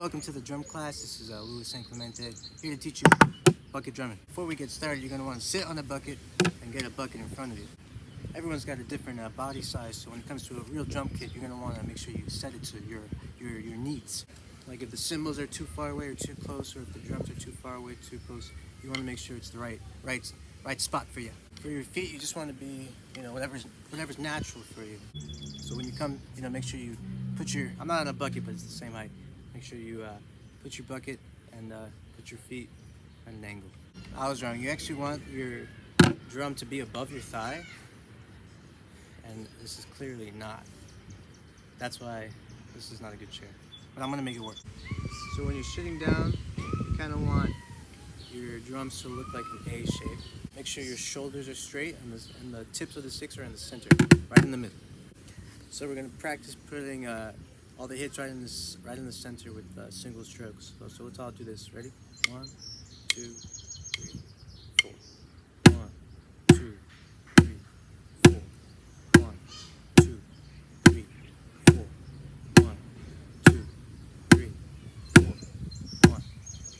Welcome to the drum class. This is Louis St. Clemente, here to teach you bucket drumming. Before we get started, you're going to want to sit on a bucket and get a bucket in front of you. Everyone's got a different body size, so when it comes to a real drum kit, you're going to want to make sure you set it to your needs. Like if the cymbals are too far away or too close, or if the drums are too far away, too close, you want to make sure it's the right spot for you. For your feet, you just want to be, whatever's natural for you. So when you come, make sure you put your, I'm not on a bucket, but it's the same height. Make sure you put your bucket and put your feet at an angle. I was wrong. You actually want your drum to be above your thigh, and this is clearly not. That's why this is not a good chair. But I'm gonna make it work. So when you're sitting down, you kind of want your drums to look like an A shape. Make sure your shoulders are straight and the tips of the sticks are in the center, right in the middle. So we're gonna practice putting all the hits right in the center with single strokes. So let's all do this. Ready? 1, 2, 3, 4. 1, 2, 3, 4. 1, 2, 3, 4. 1, 2, 3, 4. 1,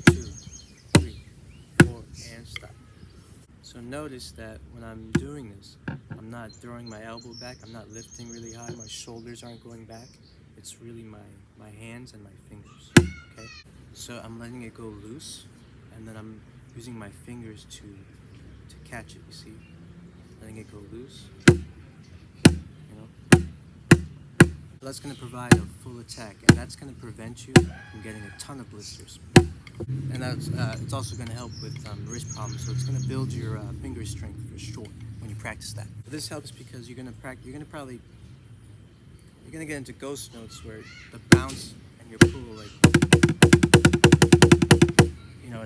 2, 3, 4, and stop. So notice that when I'm doing this, I'm not throwing my elbow back, I'm not lifting really high, my shoulders aren't going back. It's really my hands and my fingers, okay? So I'm letting it go loose, and then I'm using my fingers to catch it, you see? Letting it go loose, That's gonna provide a full attack, and that's gonna prevent you from getting a ton of blisters. And it's also gonna help with wrist problems, so it's gonna build your finger strength for sure when you practice that. But this helps because you're gonna get into ghost notes where the bounce and your pull, it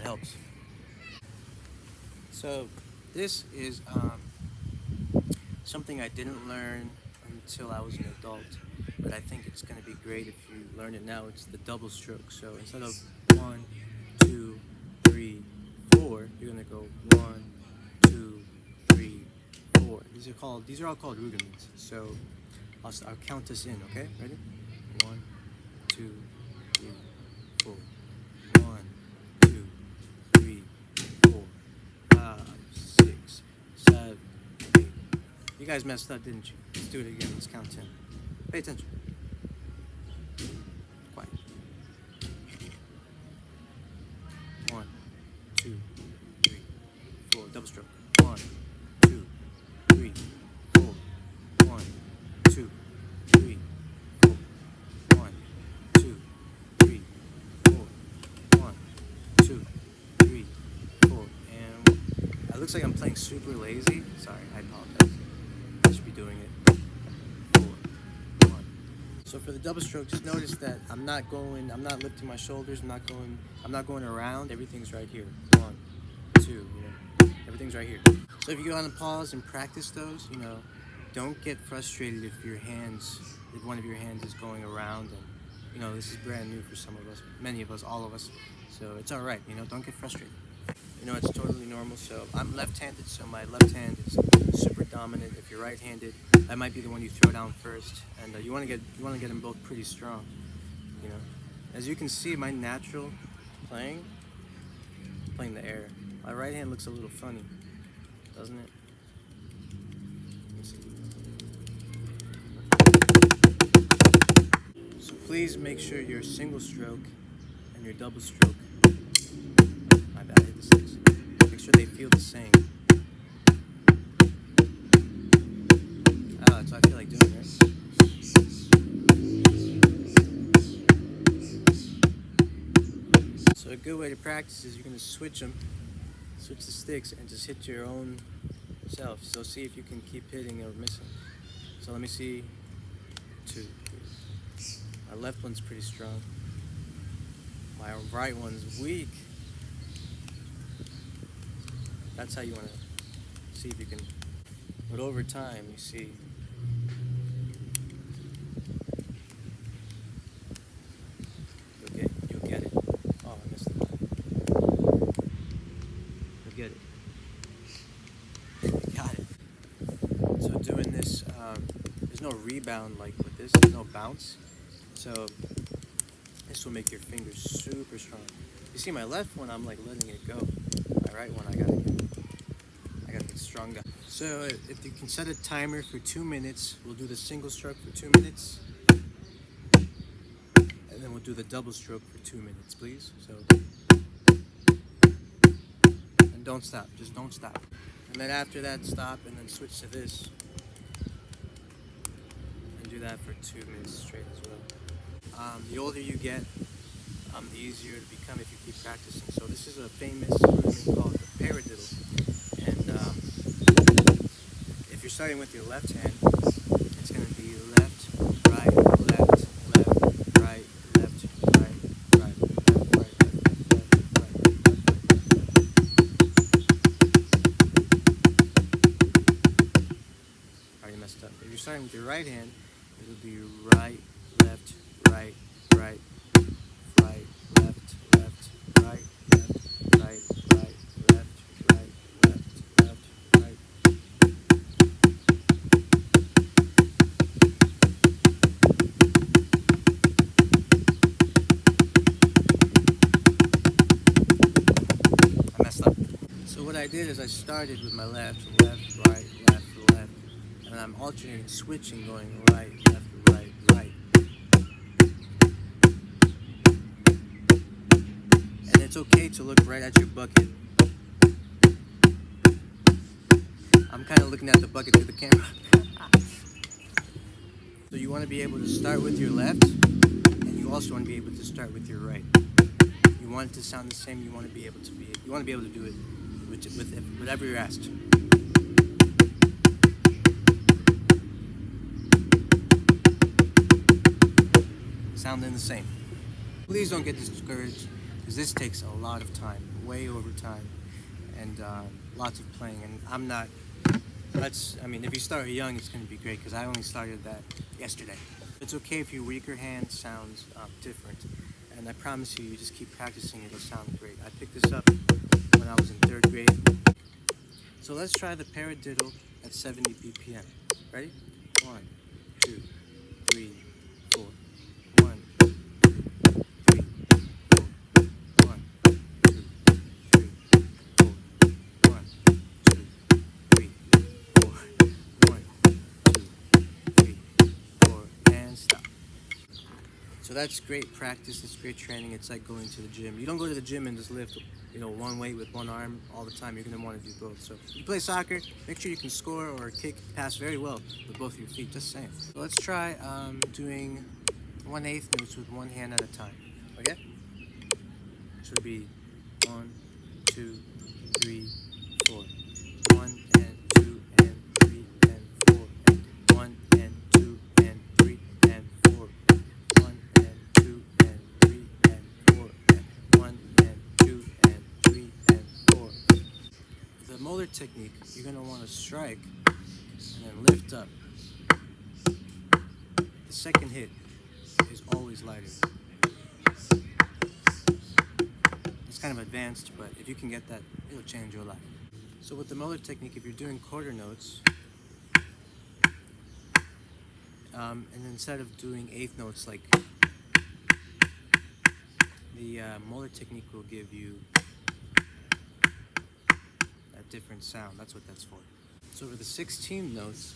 helps. So this is something I didn't learn until I was an adult, but I think it's going to be great if you learn it now. It's the double stroke. So instead of 1, 2, 3, 4, you're going to go 1, 2, 3, 4. These are all called rudiments. So I'll count us in, okay? Ready? 1, 2, 3, 4. 1, 2, 3, 4, 5, 6, 7, 8. You guys messed up, didn't you? Let's do it again. Let's count 10. Pay attention. Quiet. 1, 2, 3, 4. Double stroke. 1, 2, 3, 4. 1, 2, 3, 4. 1, 2, 3, 4. 1, 2, 3, 4. And it looks like I'm playing super lazy. Sorry, I apologize. I should be doing it. 4, 1. So for the double stroke, just notice that I'm not lifting my shoulders, I'm not going around. Everything's right here. 1, 2, everything's right here. So if you go on a pause and practice those, don't get frustrated if one of your hands is going around, and this is brand new for some of us, many of us, all of us. So it's all right, don't get frustrated. It's totally normal. So I'm left-handed, so my left hand is super dominant. If you're right-handed, that might be the one you throw down first, and you want to get them both pretty strong. As you can see, my natural playing the air. My right hand looks a little funny, doesn't it? So please make sure your single stroke and your double stroke, my bad, I hit the sticks. Make sure they feel the same. That's what I feel like doing, right? So a good way to practice is you're going to switch the sticks, and just hit your own self. So see if you can keep hitting or missing. So let me see. 2, 3. My left one's pretty strong. My right one's weak. That's how you want to see if you can. But over time, you see. You'll get it. Oh, I missed it. You'll get it. You got it. So doing this, there's no rebound like with this. There's no bounce. So This will make your fingers super strong. You see my left one, I'm like letting it go. My right one, I gotta get stronger. So if you can set a timer for 2 minutes, we'll do the single stroke for 2 minutes. And then we'll do the double stroke for 2 minutes, please. So, and don't stop, just don't stop. And then after that, stop and then switch to this. And do that for 2 minutes straight as well. The older you get, the easier to become if you keep practicing. So this is a famous rudiment called the Paradiddle. And if you're starting with your left hand, it's going to be left, right, left, left, right, left, right, right, left, right, left, right. Already messed up. If you're starting with your right hand, it'll be right, left, right, right, right, left, left, right, left, right, right, left, right, left, left, right. I messed up. So what I did is I started with my left, left, right, left, left, and I'm alternating, switching, going right, left, right, right. And it's okay to look right at your bucket. I'm kind of looking at the bucket through the camera. So you want to be able to start with your left, and you also want to be able to start with your right. You want it to sound the same. You want to be able to do it with whatever you're asked. Sounding the same. Please don't get discouraged, because this takes a lot of time, way over time, and lots of playing. And I'm not. If you start young, it's going to be great, because I only started that yesterday. It's okay if your weaker hand sounds different, and I promise you, you just keep practicing, it'll sound great. I picked this up when I was in 3rd grade. So let's try the Paradiddle at 70 BPM. Ready? 1, 2, 3, 4. 1, 2, 3, 4. 1, 2, 3, 4. 1, 2, 3, 4. 1, 2, 3, 4, and stop. So that's great practice, it's great training. It's like going to the gym. You don't go to the gym and just lift, one weight with one arm all the time. You're going to want to do both. So if you play soccer, make sure you can score or kick, pass very well with both of your feet, just saying. So let's try doing 1/8 notes with one hand at a time, okay? So it'll be 1, 2, 3, 4. 1 and 2 and 3 and 4 and 1 and 2 and 3 and 4 and 1 and 2 and 3 and 4 and 1 and 2 and 3 and 4. The molar technique, you're going to want to strike and then lift up. The second hit is always lighter. It's kind of advanced, but if you can get that, it'll change your life. So with the molar technique, if you're doing quarter notes, and instead of doing 1/8 notes, like the molar technique will give you a different sound. That's what that's for. So for the 16 notes,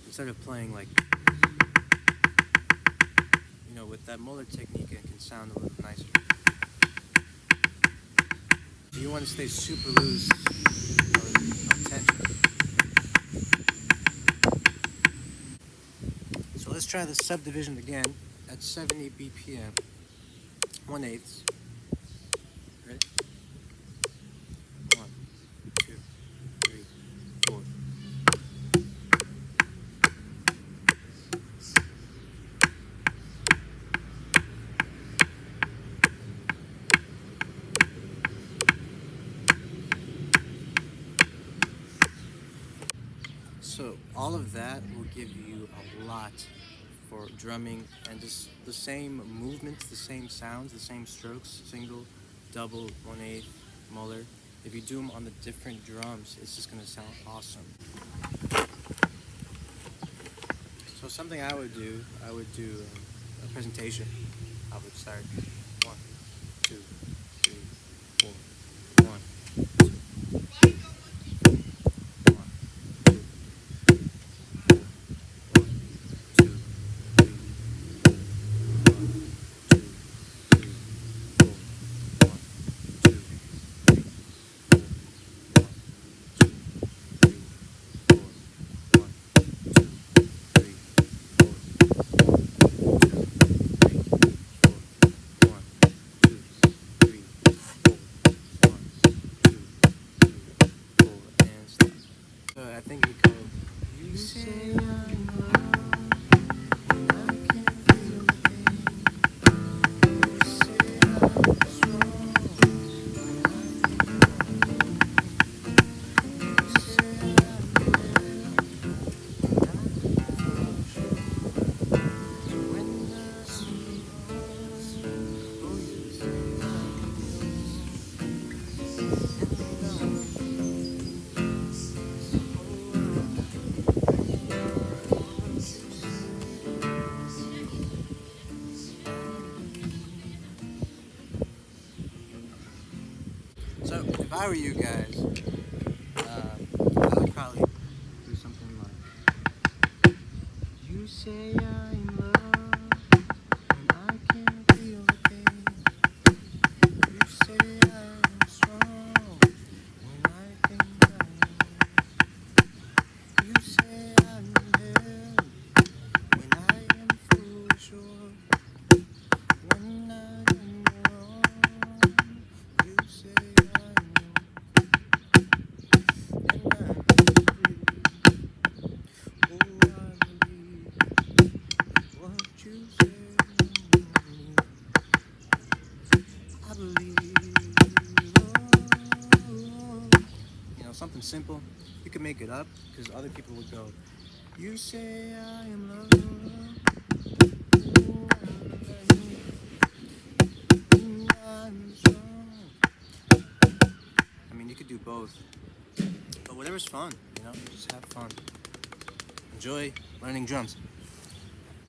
instead of playing like, with that molar technique, it can sound a little nicer. So you want to stay super loose, no tension. So let's try the subdivision again at 70 BPM, 1/8. Ready? 1, 2, 3, 4. So all of that will give you a lot for drumming, and just the same movements, the same sounds, the same strokes, single, double, 1/8, molar. If you do them on the different drums, it's just going to sound awesome. So something I would do a presentation. I would start if I were you guys, I would probably do something like, you say I'm love when I can't feel the pain. You say I'm strong when I think I'm weak. You say I'm held when I am foolish or when I am wrong. You say I'm young and I'm free. Oh, I believe what you say. I believe. Something simple. You can make it up because other people would go, you say I am love. I'm strong. I mean, you could do both. But whatever's fun, just have fun. Enjoy learning drums.